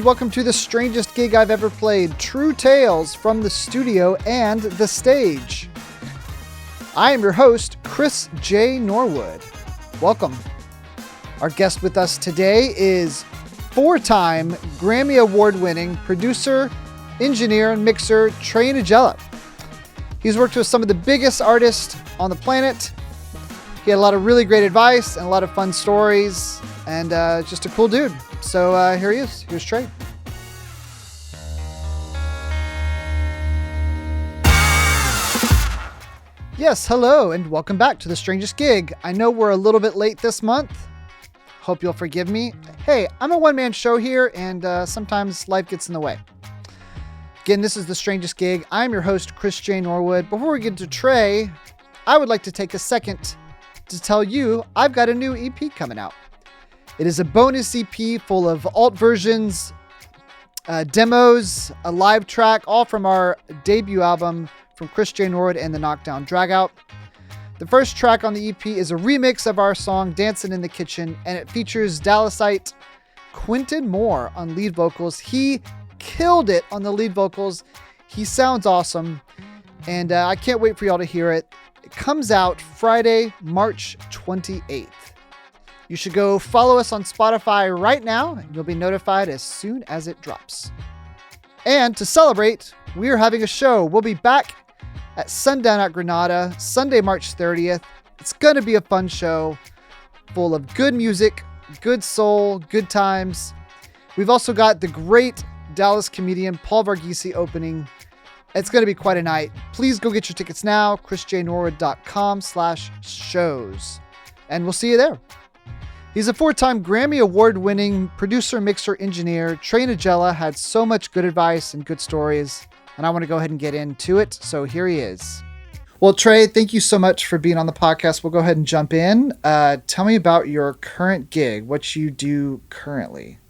welcome to the strangest gig I've ever played, True Tales from the studio and the stage. I am your host, Chris J. Norwood. Welcome. Our guest with us today is four-time Grammy Award-winning producer, engineer, and mixer Trey Nagella. He's worked with some of the biggest artists on the planet. He had a lot of really great advice and a lot of fun stories, and just a cool dude. So here he is. Here's Trey. Yes, hello, and welcome back to The Strangest Gig. I know we're a little bit late this month. Hope you'll forgive me. Hey, I'm a one-man show here, and sometimes life gets in the way. Again, this is The Strangest Gig. I'm your host, Chris J. Norwood. Before we get to Trey, I would like to take a second to tell you I've got a new EP coming out. It is a bonus EP full of alt versions, demos, a live track, all from our debut album from Chris J. Norwood and the Knockdown Dragout. The first track on the EP is a remix of our song Dancing in the Kitchen, and it features Dallasite Quentin Moore on lead vocals. He killed it on the lead vocals. He sounds awesome, and I can't wait for y'all to hear it. It comes out Friday, March 28th. You should go follow us on Spotify right now, and you'll be notified as soon as it drops. And to celebrate, we're having a show. We'll be back at Sundown at Granada, Sunday, March 30th. It's going to be a fun show full of good music, good soul, good times. We've also got the great Dallas comedian Paul Varghese opening. It's going to be quite a night. Please go get your tickets now, chrisjnorwood.com/shows. And we'll see you there. He's a four-time Grammy Award-winning producer, mixer, engineer. Trey Nagella had so much good advice and good stories, and I want to go ahead and get into it. So here he is. Well, Trey, thank you so much for being on the podcast. We'll go ahead and jump in. Tell me about your current gig, what you do currently.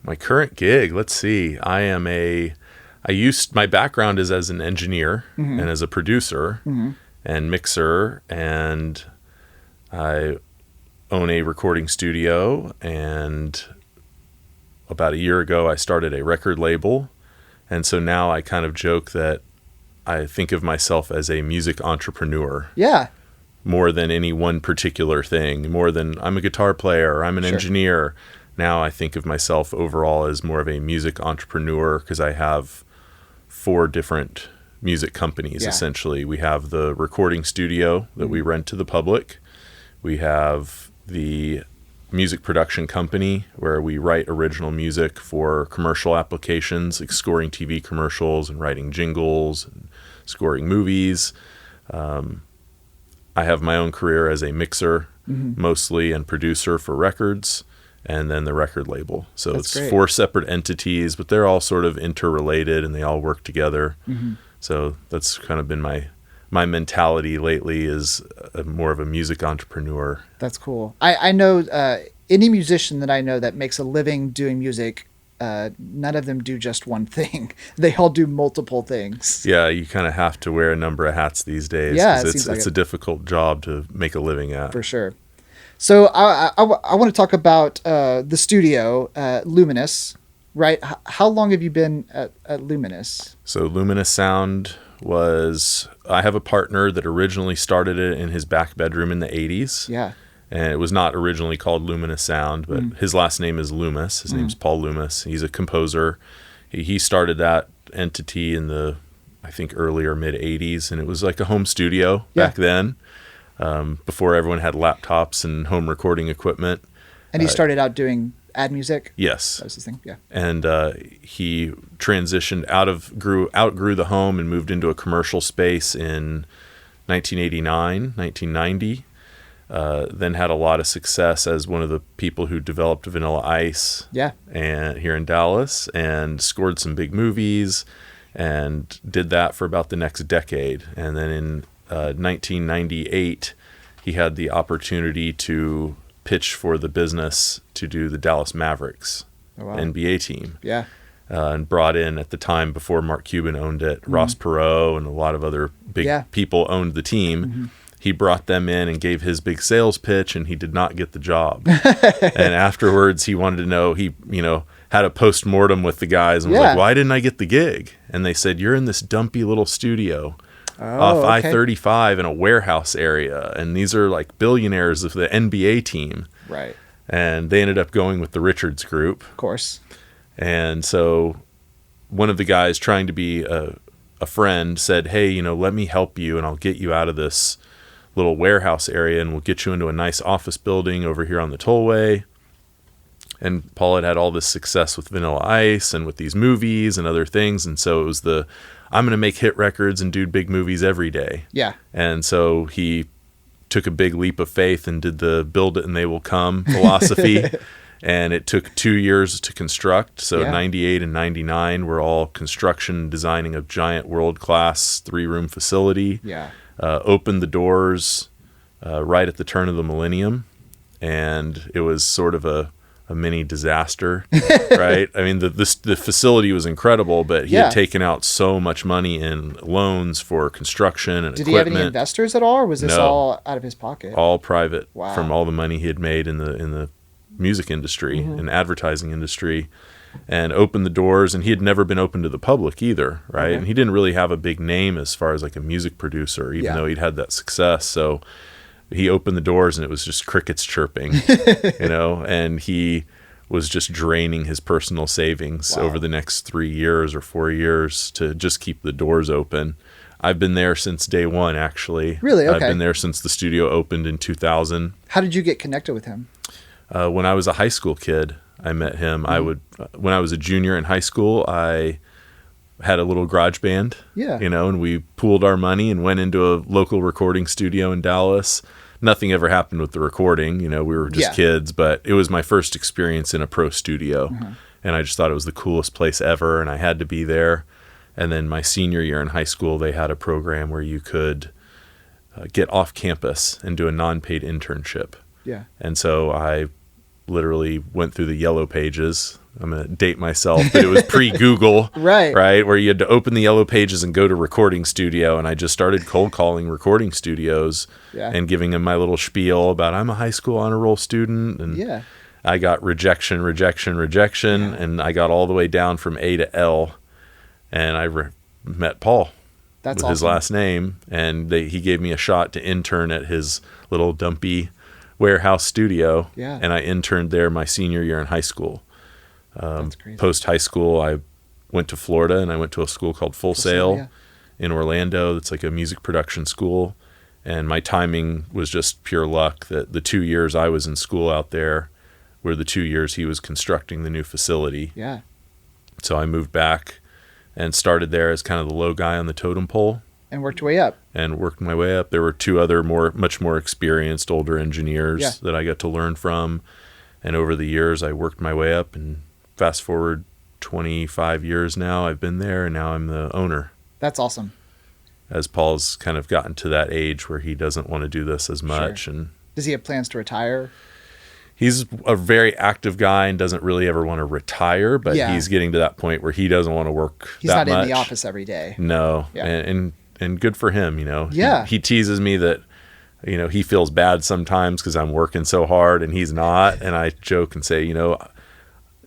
My current gig, let's see. My background is as an engineer and as a producer and mixer, and I own a recording studio, and about a year ago I started a record label, and so now I kind of joke that I think of myself as a music entrepreneur. Yeah. More than any one particular thing, more than I'm a guitar player, I'm an engineer. Now I think of myself overall as more of a music entrepreneur because I have four different music companies, essentially. We have the recording studio that we rent to the public. We have the music production company where we write original music for commercial applications, like scoring TV commercials and writing jingles and scoring movies. I have my own career as a mixer mostly and producer for records, and then the record label. So That's great. Four separate entities, but they're all sort of interrelated and they all work together. So that's kind of been my mentality lately, is more of a music entrepreneur. That's cool. I know any musician that I know that makes a living doing music, none of them do just one thing. They all do multiple things. Yeah, you kind of have to wear a number of hats these days. Yeah, it's a difficult job to make a living at. For sure. So I want to talk about the studio, Luminous, right? How long have you been at Luminous? So Luminous Sound I have a partner that originally started it in his back bedroom in the 80s. Yeah. And it was not originally called Luminous Sound, but his last name is Loomis. His name's Paul Loomis. He's a composer. He started that entity in the, I think, earlier mid-80s, and it was like a home studio back then. Before everyone had laptops and home recording equipment. And he started out doing ad music? Yes. That was his thing, yeah. And he transitioned outgrew the home and moved into a commercial space in 1990. Then had a lot of success as one of the people who developed Vanilla Ice and here in Dallas, and scored some big movies and did that for about the next decade. And then in 1998, he had the opportunity to pitch for the business to do the Dallas Mavericks NBA team. Yeah. And brought in, at the time, before Mark Cuban owned it, Ross Perot and a lot of other big people owned the team. He brought them in and gave his big sales pitch, and he did not get the job. And afterwards, he wanted to know, had a post-mortem with the guys and was like, why didn't I get the gig? And they said, you're in this dumpy little studio off I-35 in a warehouse area. And these are like billionaires of the NBA team. Right. And they ended up going with the Richards group. Of course. And so one of the guys trying to be a friend said, hey, you know, let me help you and I'll get you out of this little warehouse area and we'll get you into a nice office building over here on the tollway. And Paul had all this success with Vanilla Ice and with these movies and other things. And so it was I'm going to make hit records and do big movies every day. Yeah. And so he took a big leap of faith and did the build it and they will come philosophy. And it took 2 years to construct. So 98 and 99 were all construction, designing a giant world-class 3-room facility. Yeah. Opened the doors right at the turn of the millennium. And it was sort of a mini disaster, right? I mean, the facility was incredible, but he had taken out so much money in loans for construction and Did equipment. he have any investors at all, or was this all out of his pocket? All private. Wow. From all the money he had made in the music industry and advertising industry, and opened the doors. And he had never been open to the public either, right? Okay. And he didn't really have a big name as far as like a music producer, even though he'd had that success. So he opened the doors and it was just crickets chirping, you know, and he was just draining his personal savings over the next 3 years or 4 years to just keep the doors open. I've been there since day one, actually. Really? Okay. I've been there since the studio opened in 2000. How did you get connected with him? When I was a high school kid, I met him. When I was a junior in high school, I had a little garage band, you know, and we pooled our money and went into a local recording studio in Dallas. Nothing ever happened with the recording. You know, we were just kids, but it was my first experience in a pro studio. And I just thought it was the coolest place ever, and I had to be there. And then my senior year in high school, they had a program where you could get off campus and do a non-paid internship. Yeah. And so I literally went through the yellow pages. I'm going to date myself, but it was pre-Google, right? Where you had to open the yellow pages and go to recording studio. And I just started cold calling recording studios and giving them my little spiel about I'm a high school honor roll student. And I got rejection. And I got all the way down from A to L. And I met Paul with his last name. And he gave me a shot to intern at his little dumpy warehouse studio. Yeah. And I interned there my senior year in high school. Post high school, I went to Florida and I went to a school called Full Sail in Orlando. That's like a music production school. And my timing was just pure luck that the 2 years I was in school out there were the 2 years he was constructing the new facility. Yeah. So I moved back and started there as kind of the low guy on the totem pole. And worked your way up. And worked my way up. There were 2 other much more experienced older engineers that I got to learn from. And over the years, I worked my way up. And fast forward 25 years now, I've been there, and now I'm the owner. That's awesome. As Paul's kind of gotten to that age where he doesn't want to do this as much. Sure. And does he have plans to retire? He's a very active guy and doesn't really ever want to retire, but he's getting to that point where he doesn't want to work that much. He's not in the office every day. No. Yeah. And good for him, you know. Yeah. He teases me that, you know, he feels bad sometimes because I'm working so hard and he's not. And I joke and say, you know,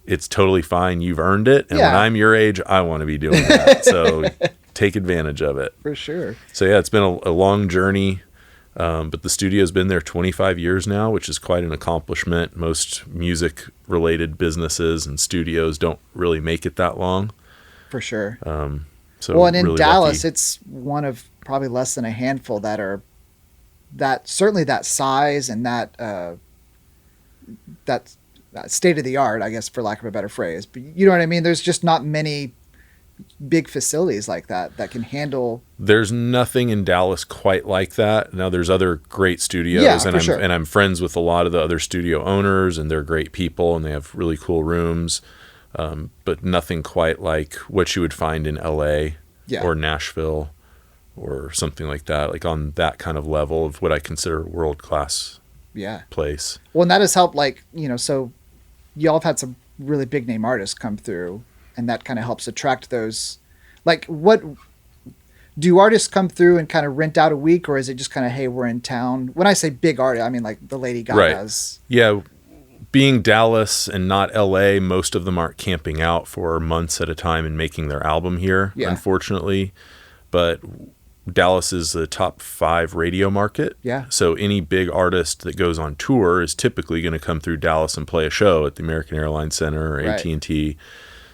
it's totally fine. You've earned it. And when I'm your age, I want to be doing that. So take advantage of it. For sure. So yeah, it's been a long journey. But the studio's been there 25 years now, which is quite an accomplishment. Most music related businesses and studios don't really make it that long. For sure. So well, and in really Dallas, lucky. It's one of probably less than a handful that are certainly that size and that state of the art, I guess, for lack of a better phrase. But you know what I mean? There's just not many big facilities like that can handle. There's nothing in Dallas quite like that. Now there's other great studios, and I'm friends with a lot of the other studio owners, and they're great people, and they have really cool rooms. But nothing quite like what you would find in LA or Nashville or something like that, like on that kind of level of what I consider a world-class place. Well, and that has helped, like, you know, so y'all have had some really big name artists come through, and that kind of helps attract those. Like, what do artists come through and kind of rent out a week, or is it just kind of, hey, we're in town? When I say big artist, I mean like the Lady Gagas. Right. Yeah. being Dallas and not LA, most of them aren't camping out for months at a time and making their album here, unfortunately. But Dallas is the top 5 radio market. Yeah. So any big artist that goes on tour is typically going to come through Dallas and play a show at the American Airlines Center or AT&T.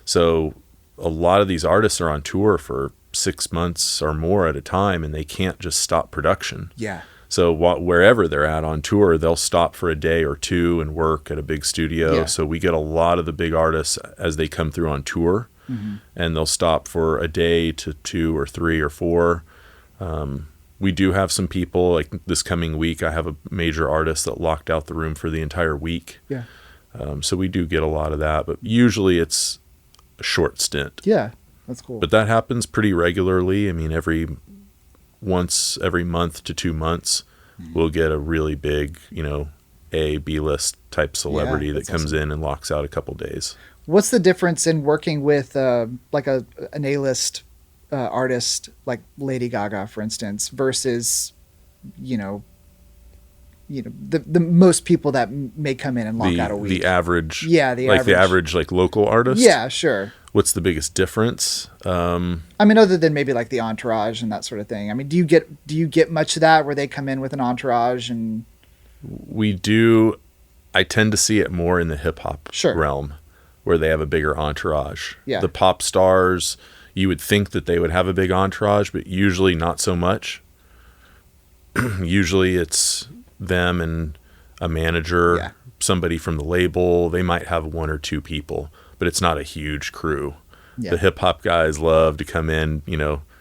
So a lot of these artists are on tour for 6 months or more at a time, and they can't just stop production. Yeah. So wherever they're at on tour, they'll stop for a day or two and work at a big studio. Yeah. So we get a lot of the big artists as they come through on tour, and they'll stop for a day to 2 or 3 or 4. We do have some people, like this coming week, I have a major artist that locked out the room for the entire week. Yeah. So we do get a lot of that, but usually it's a short stint. Yeah, that's cool. But that happens pretty regularly. I mean, every month to 2 months, we'll get a really big, A, B-list type celebrity that comes in and locks out a couple days. What's the difference in working with like an A-list artist like Lady Gaga, for instance, versus, the most people that may come in and lock out a week? The average. Yeah, the average local artist? Yeah, sure. What's the biggest difference? I mean, other than maybe like the entourage and that sort of thing. I mean, do you get much of that where they come in with an entourage? And we do. I tend to see it more in the hip hop realm, where they have a bigger entourage. Yeah. The pop stars, you would think that they would have a big entourage, but usually not so much. Usually it's them and a manager, somebody from the label. They might have 1 or 2 people, but it's not a huge crew. The hip hop guys love to come in,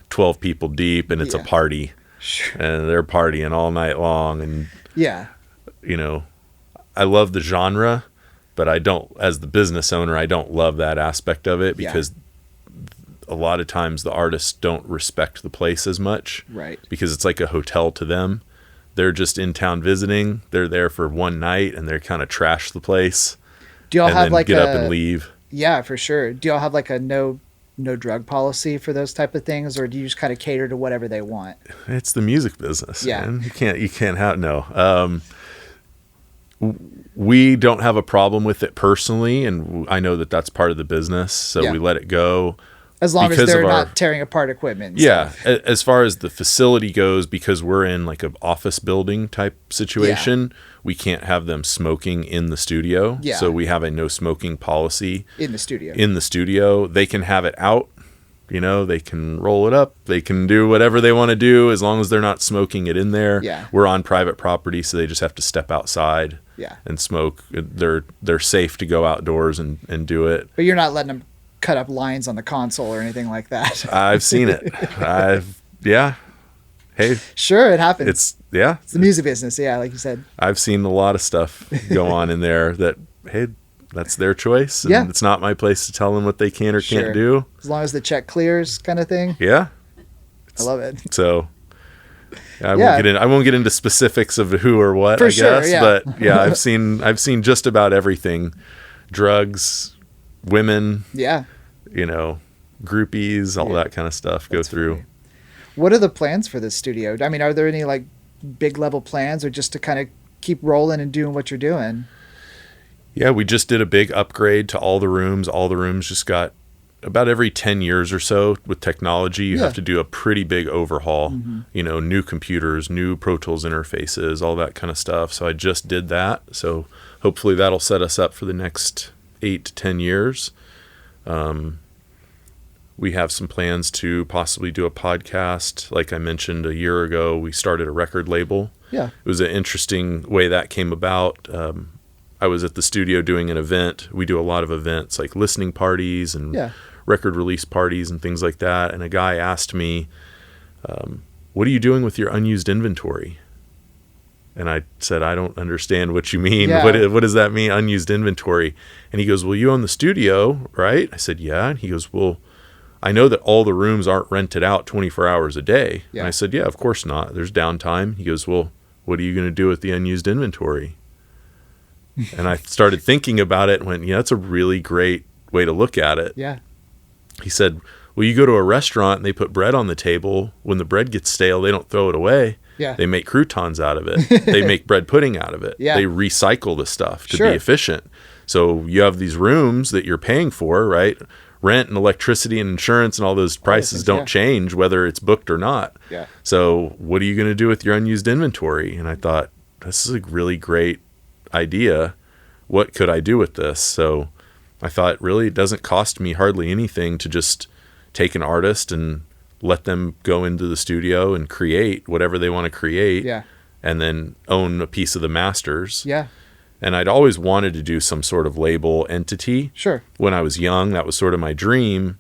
12 people deep, and it's a party. Sure. And they're partying all night long. And, I love the genre, but I don't, as the business owner, I don't love that aspect of it, because a lot of times the artists don't respect the place as much. Right. Because it's like a hotel to them. They're just in town visiting. They're there for one night, and they're kind of trash the place. Do y'all and have then like get up and leave? Yeah, for sure. Do y'all have like a no drug policy for those type of things, or do you just kind of cater to whatever they want? It's the music business. Yeah. Man. You can't have no. We don't have a problem with it personally, and I know that that's part of the business, so we let it go. As long as they're not tearing apart equipment. Yeah. As far as the facility goes, because we're in like an office building type situation, we can't have them smoking in the studio. Yeah. So we have a no smoking policy. In the studio. They can have it out. They can roll it up. They can do whatever they want to do as long as they're not smoking it in there. Yeah. We're on private property, so they just have to step outside and smoke. They're safe to go outdoors and do it. But you're not letting them cut up lines on the console or anything like that. I've seen it. Hey, sure, it happens. It's the music business. Yeah, like you said. I've seen a lot of stuff go on in there that, hey, that's their choice. And it's not my place to tell them what they can or can't do. As long as the check clears, kind of thing. Yeah. I love it. So I won't get into specifics of who or what, I guess. But I've seen just about everything. Drugs, women, groupies, all that kind of stuff go through. Funny. What are the plans for this studio? I mean, are there any like big level plans, or just to kind of keep rolling and doing what you're doing? Yeah, we just did a big upgrade to all the rooms. All the rooms just got, about every 10 years or so with technology, you have to do a pretty big overhaul. New computers, new Pro Tools interfaces, all that kind of stuff. So I just did that. So hopefully that'll set us up for the next 8 to 10 years. We have some plans to possibly do a podcast. Like I mentioned a year ago, we started a record label. Yeah. It was an interesting way that came about. I was at the studio doing an event. We do a lot of events like listening parties and record release parties and things like that. And a guy asked me, what are you doing with your unused inventory? And I said, I don't understand what you mean. Yeah. What does that mean, unused inventory? And he goes, well, you own the studio, right? I said, yeah. And he goes, well, I know that all the rooms aren't rented out 24 hours a day. Yeah. And I said, yeah, of course not. There's downtime. He goes, well, what are you going to do with the unused inventory? And I started thinking about it and went, that's a really great way to look at it. Yeah. He said, well, you go to a restaurant and they put bread on the table. When the bread gets stale, they don't throw it away. Yeah. They make croutons out of it. They make bread pudding out of it. Yeah. They recycle the stuff to Sure. be efficient. So you have these rooms that you're paying for, right? Rent and electricity and insurance and all those prices don't change whether it's booked or not. Yeah. So what are you going to do with your unused inventory? And I thought, this is a really great idea. What could I do with this? So I thought, really, it doesn't cost me hardly anything to just take an artist and let them go into the studio and create whatever they want to create. Yeah. And then own a piece of the masters. Yeah. And I'd always wanted to do some sort of label entity. Sure. When I was young, that was sort of my dream.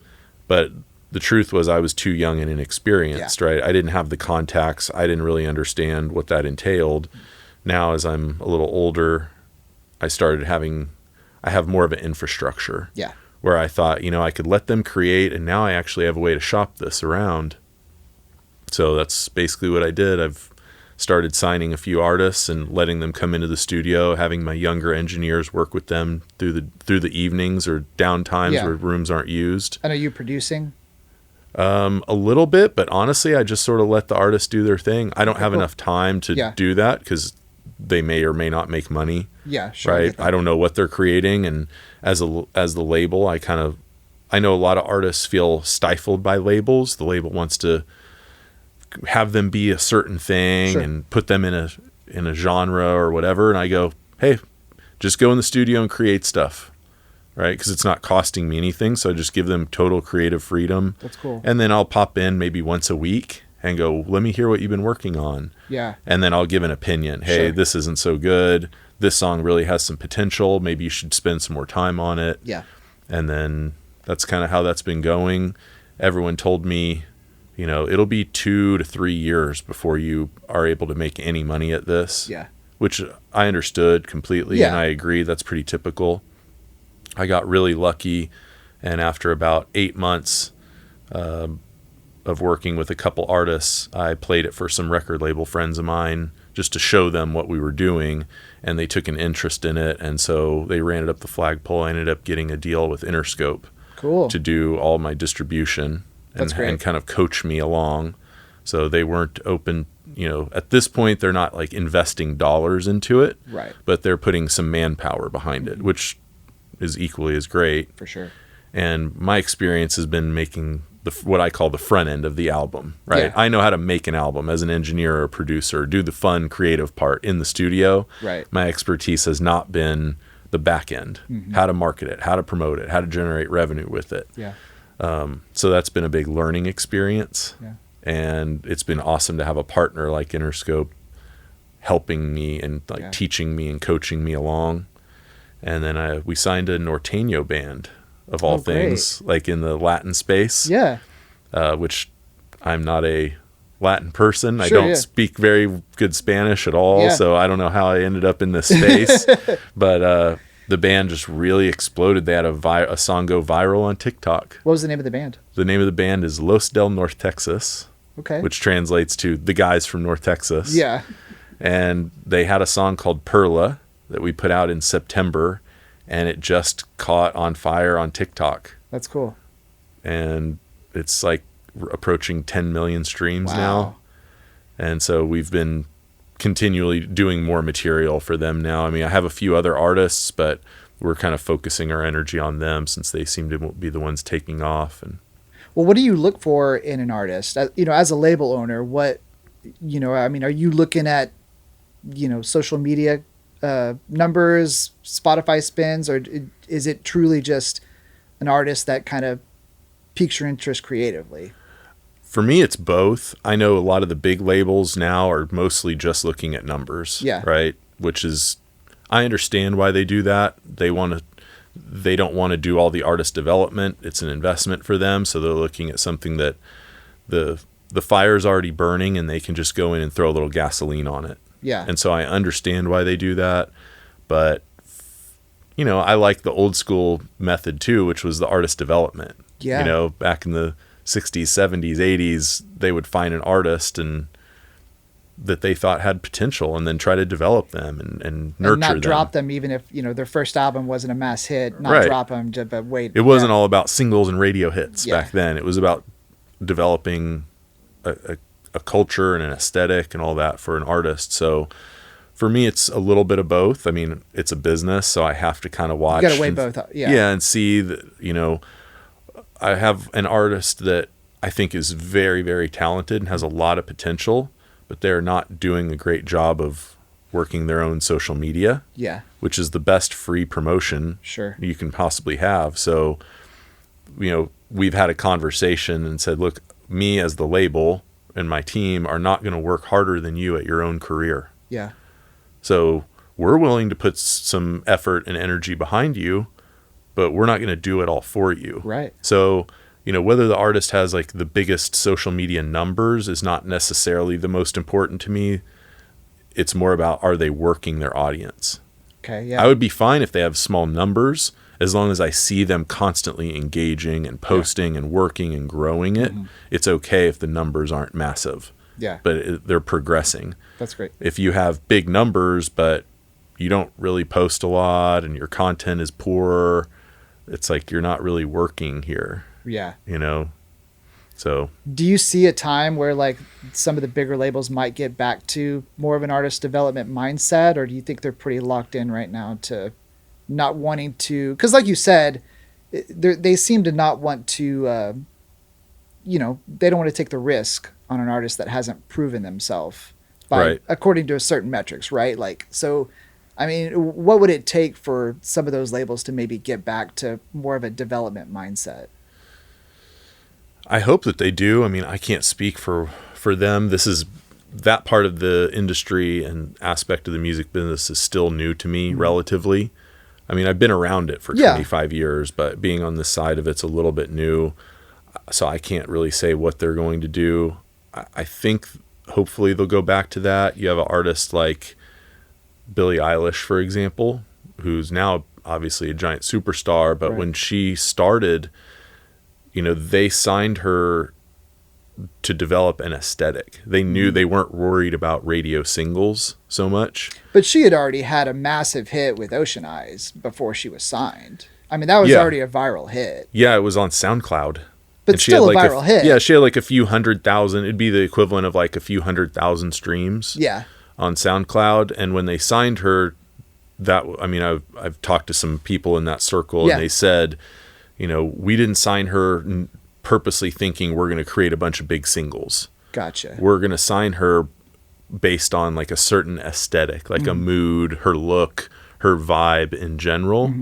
But the truth was I was too young and inexperienced, right? I didn't have the contacts. I didn't really understand what that entailed. Now, as I'm a little older, I have more of an infrastructure. Yeah. Where I thought, I could let them create, and now I actually have a way to shop this around. So that's basically what I did. I've started signing a few artists and letting them come into the studio, having my younger engineers work with them through the evenings or down times where rooms aren't used. And are you producing? A little bit, but honestly, I just sort of let the artists do their thing. I don't have enough time to do that because they may or may not make money. Yeah, sure. Right. I don't know what they're creating. And as the label, I know a lot of artists feel stifled by labels. The label wants to have them be a certain thing and put them in a genre or whatever. And I go, hey, just go in the studio and create stuff. Right. Because it's not costing me anything. So I just give them total creative freedom. That's cool. And then I'll pop in maybe once a week and go, let me hear what you've been working on. Yeah. And then I'll give an opinion. Hey, this isn't so good. This song really has some potential. Maybe you should spend some more time on it. Yeah. And then that's kind of how that's been going. Everyone told me, it'll be 2 to 3 years before you are able to make any money at this. Yeah. Which I understood completely. And I agree. That's pretty typical. I got really lucky. And after about 8 months, of working with a couple artists, I played it for some record label friends of mine just to show them what we were doing, and they took an interest in it, and so they ran it up the flagpole. I ended up getting a deal with Interscope to do all my distribution and kind of coach me along. So they weren't open, at this point they're not like investing dollars into it, right? But they're putting some manpower behind it, which is equally as great. For sure. And my experience has been making what I call the front end of the album, right? Yeah. I know how to make an album as an engineer or a producer, do the fun creative part in the studio. Right. My expertise has not been the back end, how to market it, how to promote it, how to generate revenue with it. Yeah. So that's been a big learning experience. Yeah. And it's been awesome to have a partner like Interscope helping me and teaching me and coaching me along. And then we signed a Norteño band. Of all things, like in the Latin space. Yeah. Which I'm not a Latin person. I don't speak very good Spanish at all. So I don't know how I ended up in this space. But the band just really exploded. They had a song go viral on TikTok. What was the name of the band? The name of the band is Los del North Texas. Okay. Which translates to the guys from North Texas. Yeah. And they had a song called Perla that we put out in September. And it just caught on fire on TikTok. That's cool. And it's like approaching 10 million streams now. And so we've been continually doing more material for them now. I mean, I have a few other artists, but we're kind of focusing our energy on them since they seem to be the ones taking off. And well, what do you look for in an artist? As a label owner, are you looking at, social media numbers, Spotify spins, or is it truly just an artist that kind of piques your interest creatively? For me, it's both. I know a lot of the big labels now are mostly just looking at numbers, right? Which is, I understand why they do that. They don't want to do all the artist development. It's an investment for them, so they're looking at something that the fire's already burning and they can just go in and throw a little gasoline on it. Yeah. And so I understand why they do that. But, I like the old school method too, which was the artist development. Yeah. Back in the 60s, 70s, 80s, they would find an artist and that they thought had potential and then try to develop them and nurture them. And not drop them even if, their first album wasn't a mass hit. Not drop them, but wait. It wasn't all about singles and radio hits back then. It was about developing a a culture and an aesthetic and all that for an artist. So for me, it's a little bit of both. I mean, it's a business, so I have to kind of watch. You got to weigh both up. Yeah. Yeah, and see that, you know, I have an artist that I think is very, very talented and has a lot of potential, but they're not doing a great job of working their own social media. Yeah. Which is the best free promotion you can possibly have. So, you know, we've had a conversation and said, look, me as the label and my team are not going to work harder than you at your own career. Yeah. So we're willing to put some effort and energy behind you, but we're not going to do it all for you. Right. So, you know, whether the artist has like the biggest social media numbers is not necessarily the most important to me. It's more about, are they working their audience? Okay. Yeah. I would be fine if they have small numbers, as long as I see them constantly engaging and posting and working and growing it. It's okay if the numbers aren't massive. Yeah. But they're progressing. That's great. If you have big numbers, but you don't really post a lot and your content is poor, it's like you're not really working here. Yeah. You know? So do you see a time where like some of the bigger labels might get back to more of an artist development mindset, or do you think they're pretty locked in right now to not wanting to, because like you said, they seem to not want to, you know, they don't want to take the risk on an artist that hasn't proven themselves according to a certain metrics, right? Like, so, I mean, what would it take for some of those labels to maybe get back to more of a development mindset? I hope that they do. I mean, I can't speak for them. This is that part of the industry and aspect of the music business is still new to me relatively. I mean, I've been around it for 25 years, but being on this side of it's a little bit new. So I can't really say what they're going to do. I think hopefully they'll go back to that. You have an artist like Billie Eilish, for example, who's now obviously a giant superstar, but when she started, you know, they signed her to develop an aesthetic. They knew they weren't worried about radio singles so much. But she had already had a massive hit with Ocean Eyes before she was signed. I mean, that was already a viral hit. Yeah, it was on SoundCloud. But still a viral hit. Yeah, she had like a few 100,000. It'd be the equivalent of like a few 100,000 streams. Yeah. On SoundCloud. And when they signed her, I've talked to some people in that circle, and they said, you know, we didn't sign her purposely thinking we're going to create a bunch of big singles. Gotcha. We're going to sign her based on like a certain aesthetic, like a mood, her look, her vibe in general,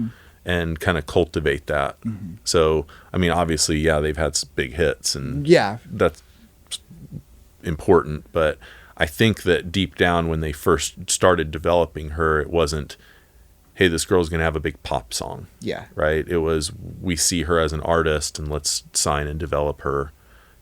and kind of cultivate that. So, I mean, obviously, they've had some big hits, and that's important. But I think that deep down when they first started developing her, it wasn't, hey, this girl's going to have a big pop song. Yeah. Right? It was, we see her as an artist and let's sign and develop her.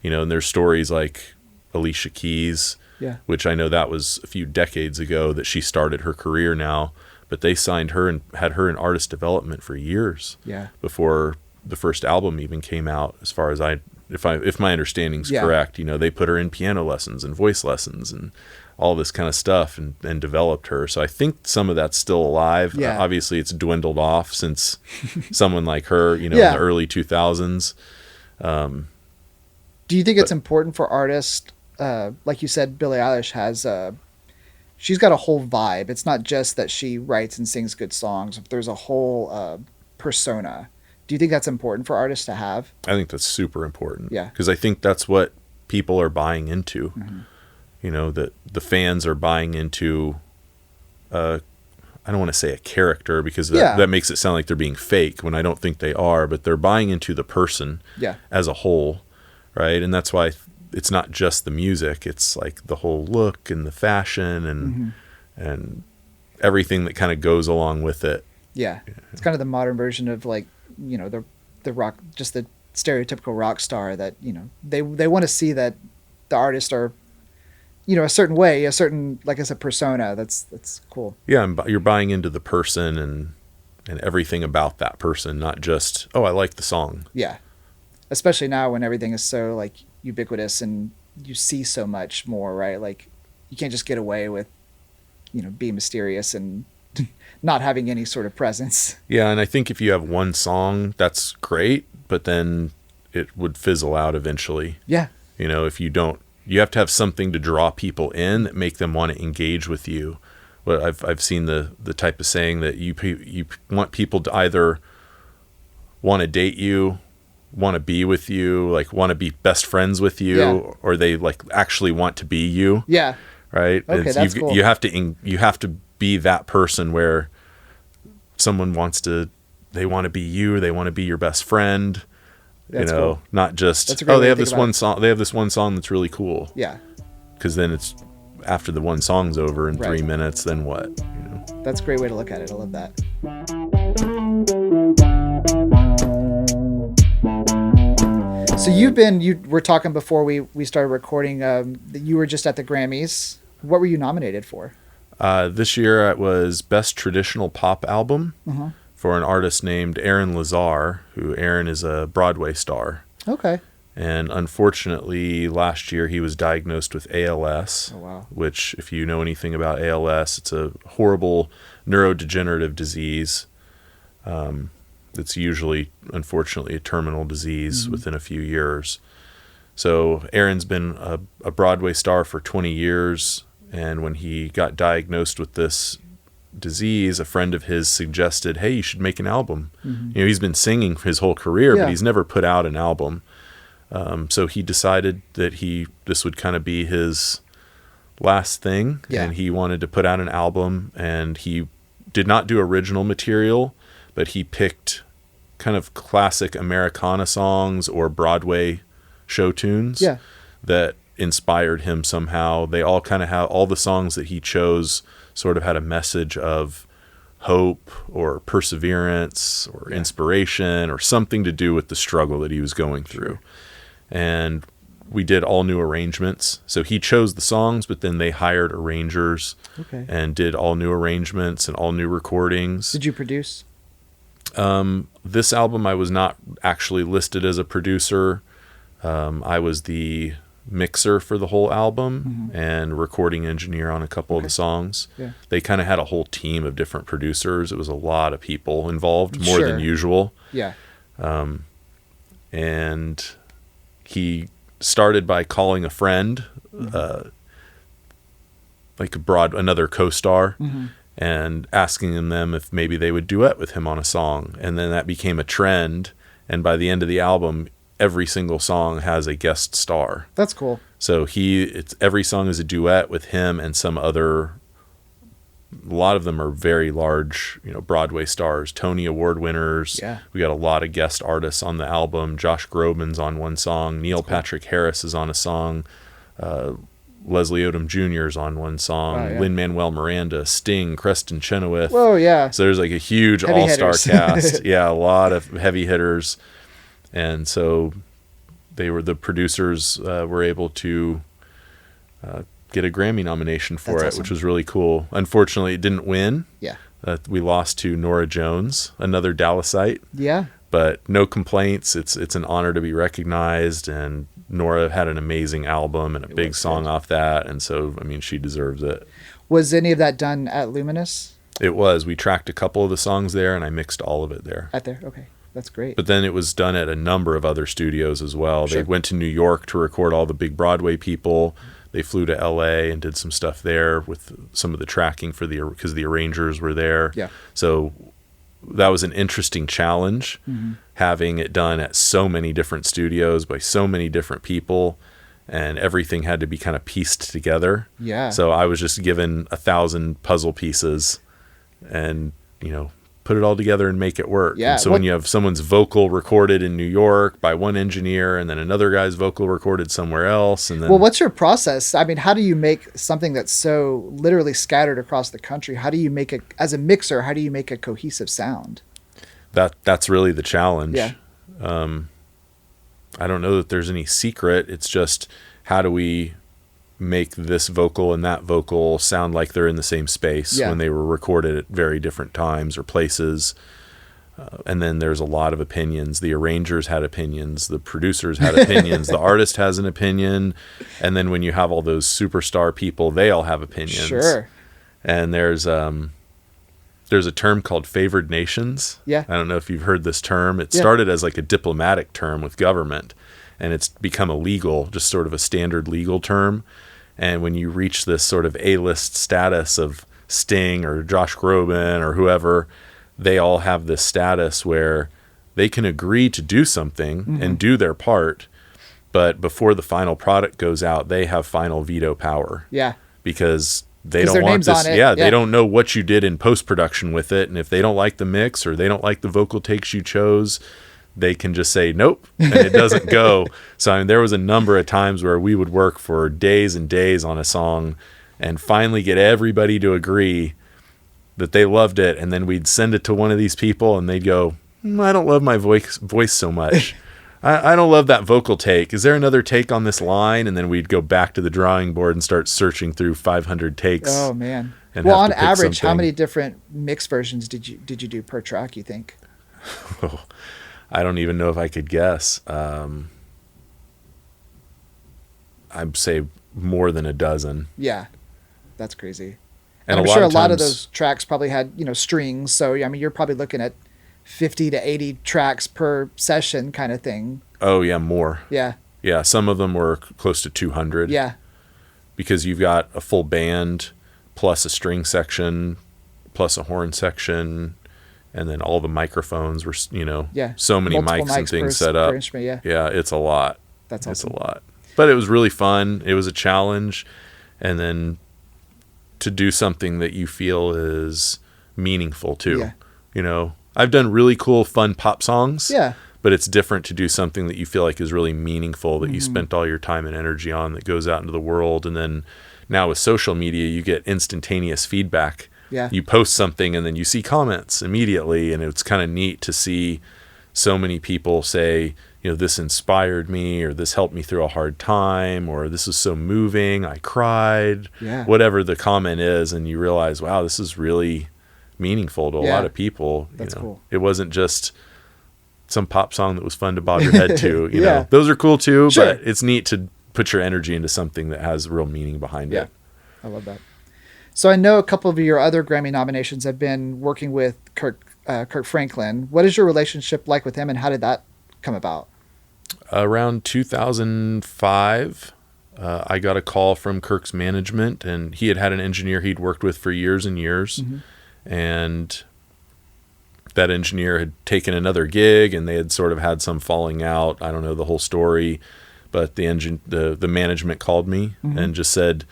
You know, and there's stories like Alicia Keys, which I know that was a few decades ago that she started her career now, but they signed her and had her in artist development for years before the first album even came out, as far as if my understanding's correct. You know, they put her in piano lessons and voice lessons and all this kind of stuff and developed her. So I think some of that's still alive. Obviously it's dwindled off since someone like her, you know, in the early 2000s. Do you think it's important for artists, like you said, Billie Eilish has, she's got a whole vibe. It's not just that she writes and sings good songs. There's a whole persona. Do you think that's important for artists to have? I think that's super important. Yeah. Because I think that's what people are buying into. You know, that the fans are buying into, I don't want to say a character, because that makes it sound like they're being fake, when I don't think they are, but they're buying into the person as a whole, right? And that's why it's not just the music, it's like the whole look and the fashion and everything that kind of goes along with it. Yeah. It's kind of the modern version of, like, you know, the rock, just the stereotypical rock star that, you know, they want to see that the artists are, you know, a certain way, a certain, like I said, persona. That's cool. Yeah, and you're buying into the person and everything about that person, not just, oh, I like the song. Yeah. Especially now when everything is so, like, ubiquitous and you see so much more, right? Like, you can't just get away with, you know, being mysterious and not having any sort of presence. Yeah, and I think if you have one song, that's great, but then it would fizzle out eventually. Yeah. You know, if you don't you have to have something to draw people in that make them want to engage with you. Well, I've seen the type of saying that you want people to either want to date you, want to be with you, like want to be best friends with you, or they like actually want to be you. Yeah. Right. Okay, that's cool. You have to be that person where someone they want to be you, they want to be your best friend. That's cool. Not just they have this one song. They have this one song that's really cool. Yeah. Because then it's after the one song's over in 3 minutes, then what? That's a great way to look at it. I love that. So you were talking before we started recording. That you were just at the Grammys. What were you nominated for? This year it was Best Traditional Pop Album for an artist named Aaron Lazar, who Aaron is a Broadway star. Okay. And unfortunately, last year he was diagnosed with ALS. Oh, wow. Which, if you know anything about ALS, it's a horrible neurodegenerative disease. It's usually, unfortunately, a terminal disease within a few years. So Aaron's been a Broadway star for 20 years, and when he got diagnosed with this disease, a friend of his suggested, hey, you should make an album. He's been singing his whole career, but he's never put out an album. So he decided that this would kind of be his last thing, and he wanted to put out an album, and he did not do original material, but he picked kind of classic Americana songs or Broadway show tunes that inspired him somehow. They all kind of have, all the songs that he chose sort of had a message of hope or perseverance or inspiration or something to do with the struggle that he was going through. And we did all new arrangements. So he chose the songs, but then they hired arrangers and did all new arrangements and all new recordings. Did you produce? This album, I was not actually listed as a producer. I was the mixer for the whole album and recording engineer on a couple of the songs. Yeah. They kind of had a whole team of different producers. It was a lot of people involved, more than usual. Yeah. And he started by calling a friend, like another co-star, and asking them if maybe they would duet with him on a song. And then that became a trend. And by the end of the album, every single song has a guest star. That's cool. So every song is a duet with him and some other. A lot of them are very large, Broadway stars, Tony Award winners. Yeah. We got a lot of guest artists on the album. Josh Groban's on one song. Neil Patrick Harris is on a song. Leslie Odom Jr. is on one song. Lin-Manuel Miranda, Sting, Creston Chenoweth. Whoa, yeah. So there's like a huge heavy all-star cast. Yeah, a lot of heavy hitters. And so the producers were able to get a Grammy nomination for it, which was really cool. Unfortunately, it didn't win. Yeah. We lost to Norah Jones, another Dallasite. Yeah. But no complaints. It's an honor to be recognized, and Norah had an amazing album and a big song off that, and so, she deserves it. Was any of that done at Luminous? It was. We tracked a couple of the songs there, and I mixed all of it there. At there? Okay. That's great. But then it was done at a number of other studios as well. Sure. They went to New York to record all the big Broadway people. They flew to LA and did some stuff there with some of the tracking because the arrangers were there. Yeah. So that was an interesting challenge, having it done at so many different studios by so many different people, and everything had to be kind of pieced together. Yeah. So I was just given 1,000 puzzle pieces and, put it all together and make it work. Yeah. And so when you have someone's vocal recorded in New York by one engineer and then another guy's vocal recorded somewhere else. And then, what's your process? How do you make something that's so literally scattered across the country? How do you make it, as a mixer, how do you make a cohesive sound? That's really the challenge. Yeah. I don't know that there's any secret. It's just, how do we make this vocal and that vocal sound like they're in the same space when they were recorded at very different times or places. And then there's a lot of opinions. The arrangers had opinions. The producers had opinions. The artist has an opinion. And then when you have all those superstar people, they all have opinions. Sure. And there's a term called favored nations. Yeah. I don't know if you've heard this term. It started as like a diplomatic term with government. and it's become illegal, just sort of a standard legal term. And when you reach this sort of A-list status of Sting or Josh Groban or whoever, they all have this status where they can agree to do something and do their part, but before the final product goes out, they have final veto power. Yeah. Because they don't want this. Yeah, they don't know what you did in post-production with it. And if they don't like the mix or they don't like the vocal takes you chose, they can just say, nope, and it doesn't go. So I mean, there was a number of times where we would work for days and days on a song and finally get everybody to agree that they loved it. And then we'd send it to one of these people and they'd go, I don't love my voice so much. I don't love that vocal take. Is there another take on this line? And then we'd go back to the drawing board and start searching through 500 takes. Oh man. Well, on average, how many different mix versions did you do per track, you think? Oh, I don't even know if I could guess. I'd say more than a dozen. Yeah. That's crazy. And I'm sure a lot of those tracks probably had, strings. So, I mean, you're probably looking at 50 to 80 tracks per session kind of thing. Oh, yeah, more. Yeah. Yeah, some of them were close to 200. Yeah. Because you've got a full band plus a string section plus a horn section, and then all the microphones were, so many mics and things set up. Yeah, it's a lot. That's awesome. It's a lot. But it was really fun. It was a challenge. And then to do something that you feel is meaningful too. Yeah. I've done really cool, fun pop songs. Yeah. But it's different to do something that you feel like is really meaningful, that you spent all your time and energy on, that goes out into the world. And then now with social media, you get instantaneous feedback. Yeah. You post something and then you see comments immediately. And it's kind of neat to see so many people say, this inspired me, or this helped me through a hard time, or this is so moving, I cried, whatever the comment is. And you realize, wow, this is really meaningful to a lot of people. That's cool. It wasn't just some pop song that was fun to bob your head to, know, those are cool too, but it's neat to put your energy into something that has real meaning behind it. I love that. So I know a couple of your other Grammy nominations have been working with Kirk Franklin. What is your relationship like with him, and how did that come about? Around 2005, I got a call from Kirk's management, and he had an engineer he'd worked with for years and years. And that engineer had taken another gig, and they had sort of had some falling out. I don't know the whole story, but the management called me and just said,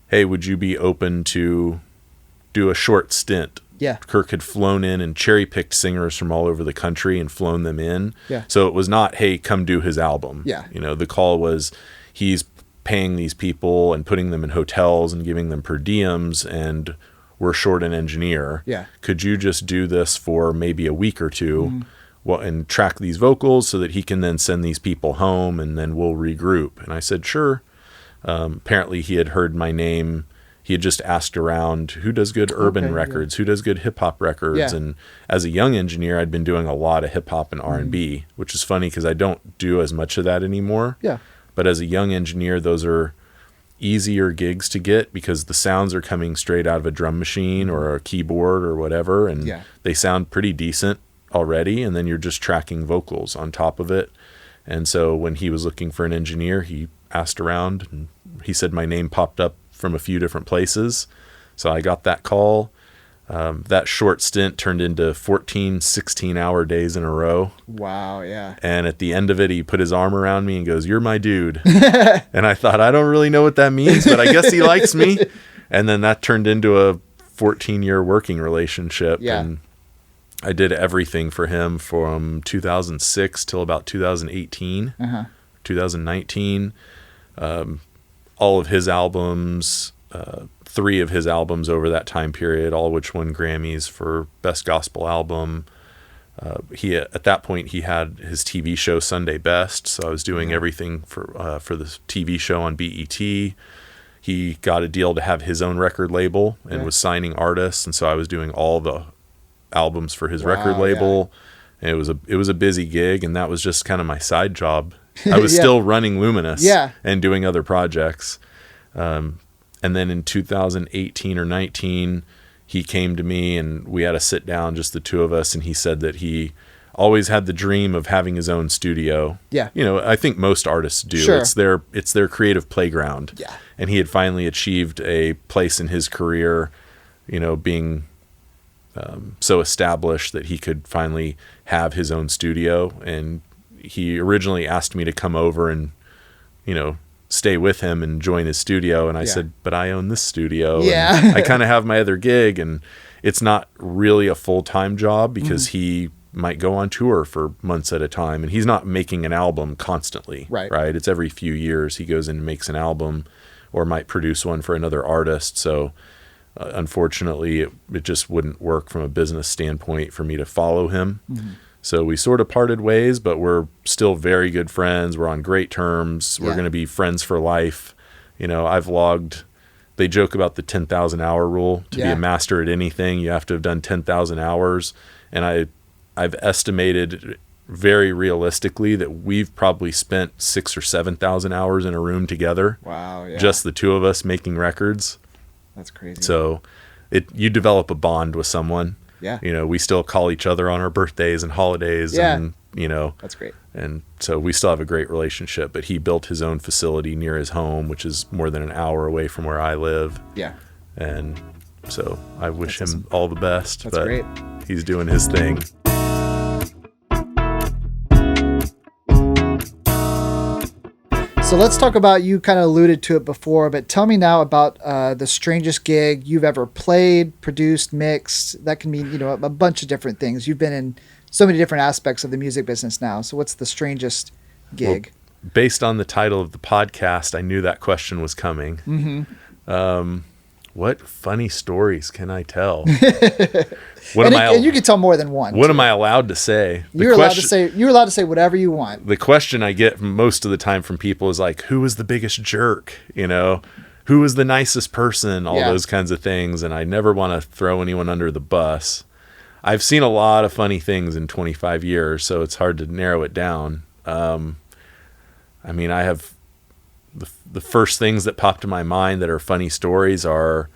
hey, would you be open to do a short stint? Yeah. Kirk had flown in and cherry-picked singers from all over the country and flown them in. Yeah. So it was not, hey, come do his album. Yeah. The call was, he's paying these people and putting them in hotels and giving them per diems, and we're short an engineer. Yeah. Could you just do this for maybe a week or two and track these vocals so that he can then send these people home, and then we'll regroup? And I said, sure. Apparently he had heard my name. He had just asked around, who does good urban records? Who does good hip-hop records? Yeah. And as a young engineer, I'd been doing a lot of hip-hop and R&B, which is funny because I don't do as much of that anymore. Yeah. But as a young engineer, those are easier gigs to get because the sounds are coming straight out of a drum machine or a keyboard or whatever, and they sound pretty decent already, and then you're just tracking vocals on top of it. And so when he was looking for an engineer, he asked around, and he said my name popped up from a few different places. So I got that call. That short stint turned into 14, 16-hour days in a row. Wow, yeah. And at the end of it, he put his arm around me and goes, you're my dude. And I thought, I don't really know what that means, but I guess he likes me. And then that turned into a 14-year working relationship. Yeah. And I did everything for him from 2006 till about 2018, 2019. All of his albums, 3 of his albums over that time period, all of which won Grammys for Best Gospel Album. At that point, he had his TV show Sunday Best, so I was doing everything for the TV show on BET. He got a deal to have his own record label and was signing artists, and so I was doing all the albums for his record label. And it was a busy gig, and that was just kind of my side job. I was still running Luminous and doing other projects. And then in 2018 or 19, he came to me and we had a sit down, just the two of us. And he said that he always had the dream of having his own studio. Yeah. You know, I think most artists do. Sure. It's their creative playground. Yeah. And he had finally achieved a place in his career, you know, being so established that he could finally have his own studio. And he originally asked me to come over and, you know, stay with him and join his studio. And I said, but I own this studio. Yeah. And I kind of have my other gig, and it's not really a full-time job because he might go on tour for months at a time, and he's not making an album constantly. Right. It's every few years he goes in and makes an album, or might produce one for another artist. So unfortunately it just wouldn't work from a business standpoint for me to follow him. So we sort of parted ways, but we're still very good friends. We're on great terms. We're going to be friends for life. You know, they joke about the 10,000 hour rule. To be a master at anything, you have to have done 10,000 hours. And I've estimated very realistically that we've probably spent 6,000 or 7,000 hours in a room together. Wow. Yeah. Just the two of us making records. That's crazy. So you develop a bond with someone. Yeah. You know, we still call each other on our birthdays and holidays. Yeah. And, you know. That's great. And so we still have a great relationship. But he built his own facility near his home, which is more than an hour away from where I live. Yeah. And so I wish him all the best. That's but great. He's doing his thing. So let's talk about, you kind of alluded to it before, but tell me now about the strangest gig you've ever played, produced, mixed. That can mean, you know, a bunch of different things. You've been in so many different aspects of the music business now. So what's the strangest gig? Well, based on the title of the podcast, I knew that question was coming. What funny stories can I tell? And you can tell more than one. What am I allowed to say? You're allowed to say whatever you want. The question I get most of the time from people is like, who was the biggest jerk? You know, who was the nicest person? All those kinds of things. And I never want to throw anyone under the bus. I've seen a lot of funny things in 25 years, so it's hard to narrow it down. I mean, I have the first things that pop to my mind that are funny stories are,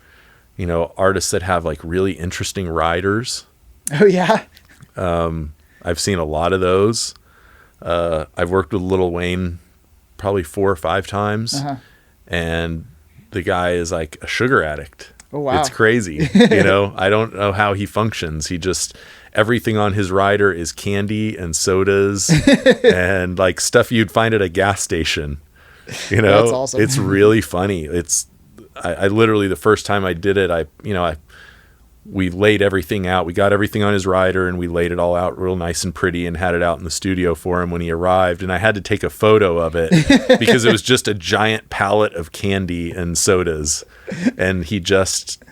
you know, artists that have like really interesting riders. Oh yeah. I've seen a lot of those. I've worked with Lil Wayne probably 4 or 5 times, and the guy is like a sugar addict. Oh wow. It's crazy. You know, I don't know how he functions. He just, everything on his rider is candy and sodas and like stuff you'd find at a gas station. You know, that's awesome. It's really funny. I literally, the first time I did it, we laid everything out. We got everything on his rider and we laid it all out real nice and pretty and had it out in the studio for him when he arrived. And I had to take a photo of it because it was just a giant pallet of candy and sodas. And he just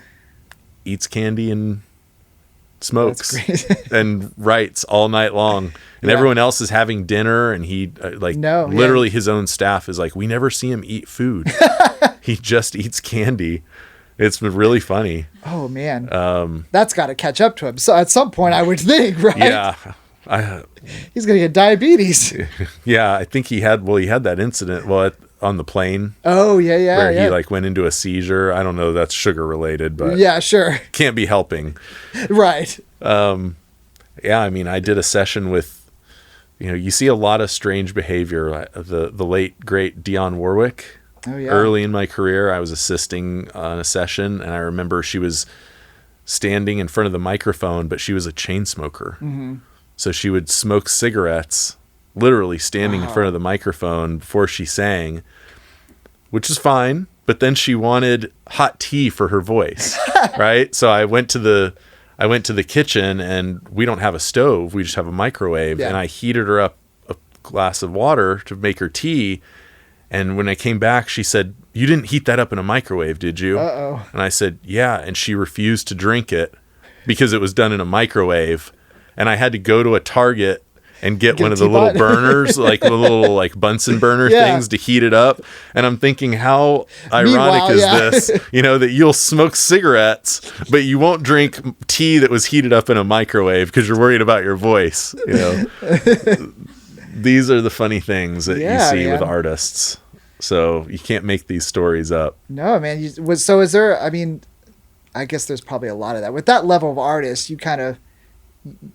eats candy and smokes and writes all night long. And everyone else is having dinner, and he literally his own staff is like, we never see him eat food. He just eats candy. It's really funny. Oh man. That's got to catch up to him. So at some point I would think, right? Yeah. He's going to get diabetes. Yeah. I think he had that incident on the plane. Oh yeah. Where he like went into a seizure. I don't know. That's sugar related, but yeah, sure. Can't be helping. Right. Yeah. I mean, I did a session with, you know, you see a lot of strange behavior. The late great Dionne Warwick. Oh, yeah. Early in my career, I was assisting on a session, and I remember she was standing in front of the microphone, but she was a chain smoker. So she would smoke cigarettes, literally standing in front of the microphone before she sang, which is fine. But then she wanted hot tea for her voice, right? So I went to the kitchen, and we don't have a stove. We just have a microwave. And I heated her up a glass of water to make her tea. And when I came back, she said, "You didn't heat that up in a microwave, did you?" Uh-oh. And I said, "Yeah." And she refused to drink it because it was done in a microwave. And I had to go to a Target and get one of the little burners, like the little like Bunsen burner things to heat it up. And I'm thinking, how ironic is this? You know, that you'll smoke cigarettes, but you won't drink tea that was heated up in a microwave because you're worried about your voice. You know, these are the funny things that you see with artists. So you can't make these stories up. No, man. So is there, I mean, I guess there's probably a lot of that. With that level of artist, you kind of,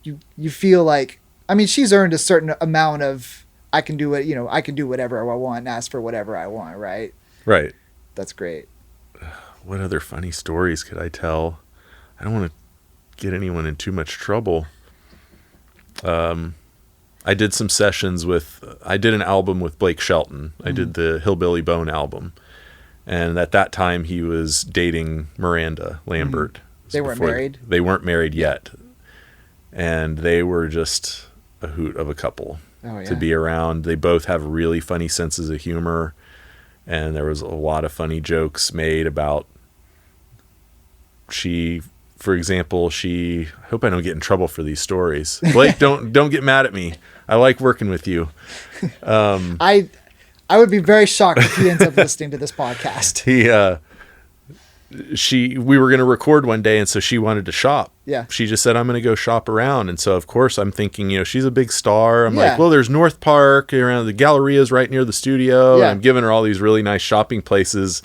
you feel like I mean, she's earned a certain amount of, I can do it, I can do whatever I want and ask for whatever I want, right? Right. That's great. What other funny stories could I tell? I don't want to get anyone in too much trouble. I did some sessions I did an album with Blake Shelton. I did the Hillbilly Bone album. And at that time, he was dating Miranda Lambert. They weren't married? They weren't married yet. And they were just a hoot of a couple to be around. They both have really funny senses of humor. And there was a lot of funny jokes made about for example, I hope I don't get in trouble for these stories. Blake, don't get mad at me. I like working with you. I would be very shocked if he ends up listening to this podcast. We were going to record one day, and so she wanted to shop. Yeah. She just said, I'm going to go shop around. And so, of course, I'm thinking, she's a big star. I'm like, well, there's North Park, around the Galleria's right near the studio. Yeah. And I'm giving her all these really nice shopping places.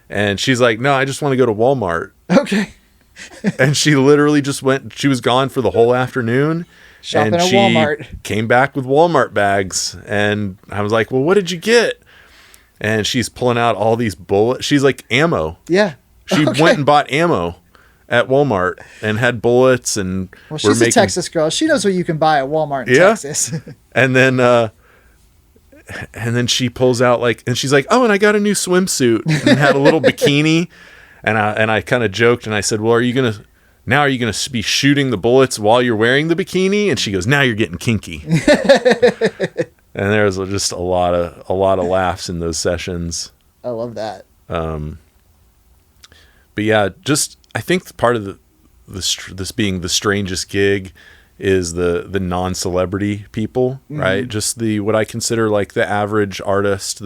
And she's like, no, I just want to go to Walmart. Okay. And she literally just she was gone for the whole afternoon. Shopping and at she Walmart. Came back with Walmart bags. And I was like, well, what did you get? And she's pulling out all these bullets. She's like, ammo. Yeah. She went and bought ammo at Walmart and had bullets. And well, she's a Texas girl. She knows what you can buy at Walmart in Texas. And then she pulls out and she's like, oh, and I got a new swimsuit, and had a little bikini. And I kind of joked and I said, well, are you going to be shooting the bullets while you're wearing the bikini? And she goes, now you're getting kinky. And there was just a lot of laughs in those sessions. I love that. But yeah, I think part of this being the strangest gig is the non-celebrity people, right? Just what I consider like the average artist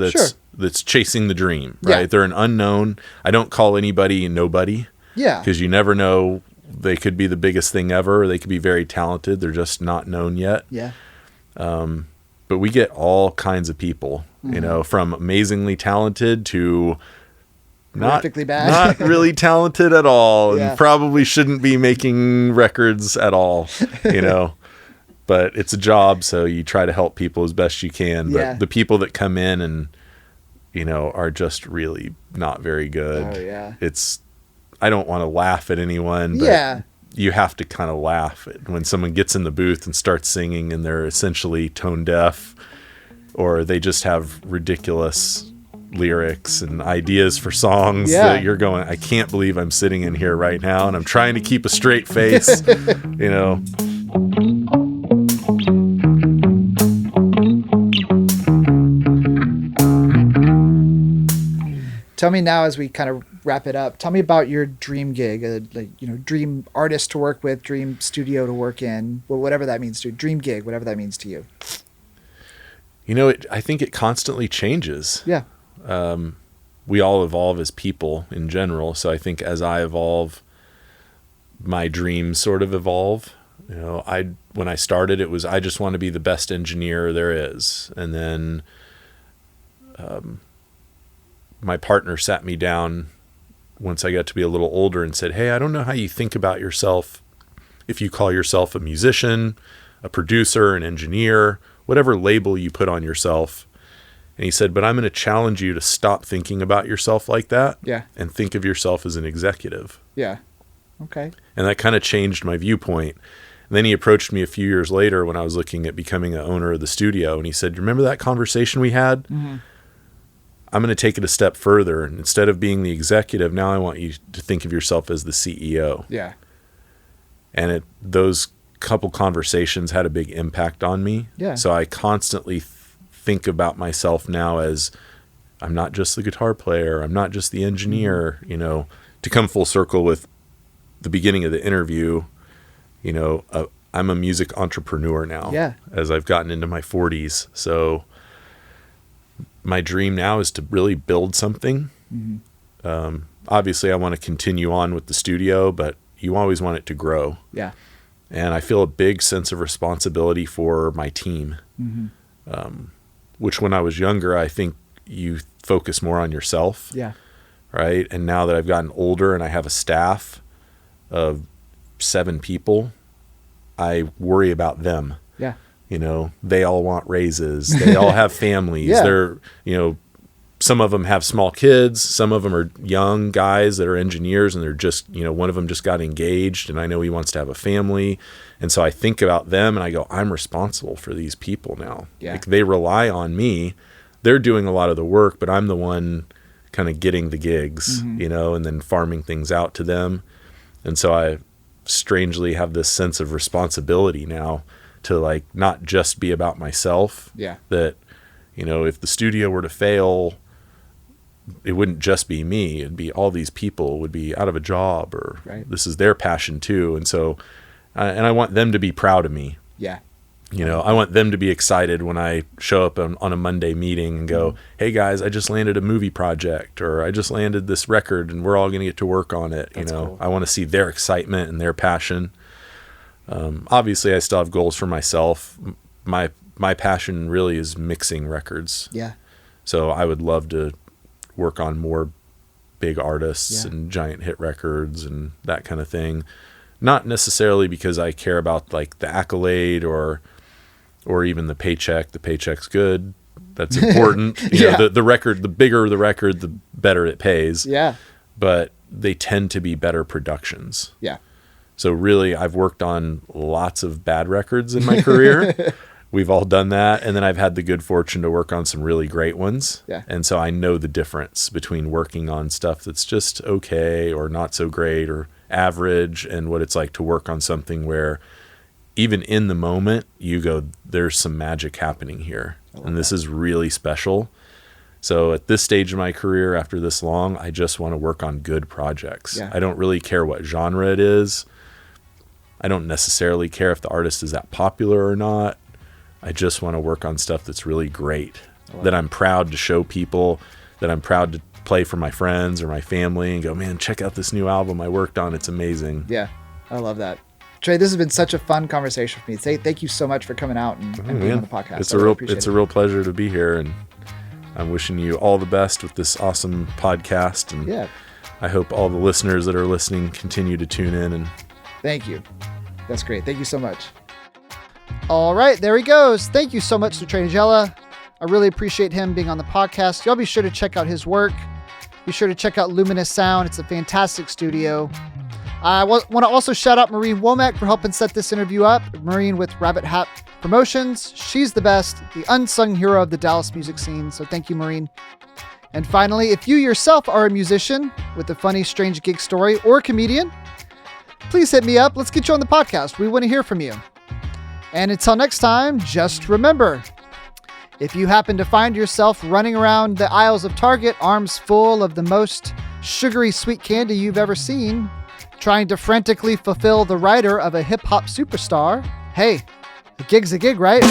that's chasing the dream, right? Yeah. They're an unknown. I don't call anybody nobody. Yeah. Because you never know. They could be the biggest thing ever. They could be very talented. They're just not known yet. Yeah. But we get all kinds of people, from amazingly talented to not really talented at all, and probably shouldn't be making records at all, but it's a job. So you try to help people as best you can. But the people that come in and, are just really not very good. Oh yeah. I don't want to laugh at anyone, but you have to kind of laugh when someone gets in the booth and starts singing and they're essentially tone deaf, or they just have ridiculous lyrics and ideas for songs that you're going, I can't believe I'm sitting in here right now and I'm trying to keep a straight face. Tell me now, as we kind of wrap it up, tell me about your dream gig, dream artist to work with, dream studio to work in, whatever that means to you, dream gig, whatever that means to you. I think it constantly changes. Yeah. We all evolve as people in general. So I think as I evolve, my dreams sort of evolve. When I started, it was, I just want to be the best engineer there is. And then, my partner sat me down once I got to be a little older and said, hey, I don't know how you think about yourself. If you call yourself a musician, a producer, an engineer, whatever label you put on yourself. And he said, but I'm going to challenge you to stop thinking about yourself like that. Yeah. And think of yourself as an executive. Yeah. Okay. And that kind of changed my viewpoint. And then he approached me a few years later when I was looking at becoming an owner of the studio. And he said, remember that conversation we had? Mm-hmm. I'm going to take it a step further. And instead of being the executive, now I want you to think of yourself as the CEO. Yeah. And those couple conversations had a big impact on me. Yeah. So I constantly think about myself now as, I'm not just the guitar player. I'm not just the engineer, to come full circle with the beginning of the interview, I'm a music entrepreneur now as I've gotten into my 40s. So my dream now is to really build something. Mm-hmm. Obviously I want to continue on with the studio, but you always want it to grow. Yeah. And I feel a big sense of responsibility for my team, which when I was younger, I think you focus more on yourself. Yeah. Right. And now that I've gotten older and I have a staff of 7 people, I worry about them. Yeah. they all want raises. They all have families. Yeah. They're, some of them have small kids. Some of them are young guys that are engineers, and they're just, one of them just got engaged, and I know he wants to have a family. And so I think about them and I go, I'm responsible for these people now. Yeah. Like, they rely on me. They're doing a lot of the work, but I'm the one kind of getting the gigs, and then farming things out to them. And so I strangely have this sense of responsibility now to, like, not just be about myself. Yeah. That, if the studio were to fail, it wouldn't just be me. It'd be all these people would be out of a job, or this is their passion too. And so, and I want them to be proud of me. Yeah. I want them to be excited when I show up on a Monday meeting and go, hey guys, I just landed a movie project, or I just landed this record and we're all going to get to work on it. That's cool. I want to see their excitement and their passion. Obviously I still have goals for myself. My passion really is mixing records. Yeah. So I would love to work on more big artists and giant hit records and that kind of thing. Not necessarily because I care about, like, the accolade or even the paycheck. The paycheck's good. That's important. The record, the bigger the record, the better it pays. Yeah. But they tend to be better productions. Yeah. So really, I've worked on lots of bad records in my career. We've all done that. And then I've had the good fortune to work on some really great ones. Yeah. And so I know the difference between working on stuff that's just okay or not so great or average, and what it's like to work on something where even in the moment you go, there's some magic happening here. And this is really special. So at this stage of my career, after this long, I just want to work on good projects. Yeah. I don't really care what genre it is. I don't necessarily care if the artist is that popular or not. I just want to work on stuff that's really great, that I'm proud to show people, that I'm proud to play for my friends or my family and go, man, check out this new album I worked on. It's amazing. Yeah. I love that. Trey, this has been such a fun conversation for me. Thank you so much for coming out and being on the podcast. It's a real pleasure to be here, and I'm wishing you all the best with this awesome podcast. And I hope all the listeners that are listening continue to tune in. And thank you. That's great. Thank you so much. All right, there he goes. Thank you so much to Trey Nagella. I really appreciate him being on the podcast. Y'all be sure to check out his work. Be sure to check out Luminous Sound. It's a fantastic studio. I want to also shout out Maureen Womack for helping set this interview up. Maureen with Rabbit Hat Promotions. She's the best, the unsung hero of the Dallas music scene. So thank you, Maureen. And finally, if you yourself are a musician with a funny, strange gig story or a comedian, please hit me up. Let's get you on the podcast. We want to hear from you. And until next time, just remember, if you happen to find yourself running around the aisles of Target, arms full of the most sugary sweet candy you've ever seen, trying to frantically fulfill the rider of a hip-hop superstar, hey, a gig's a gig, right?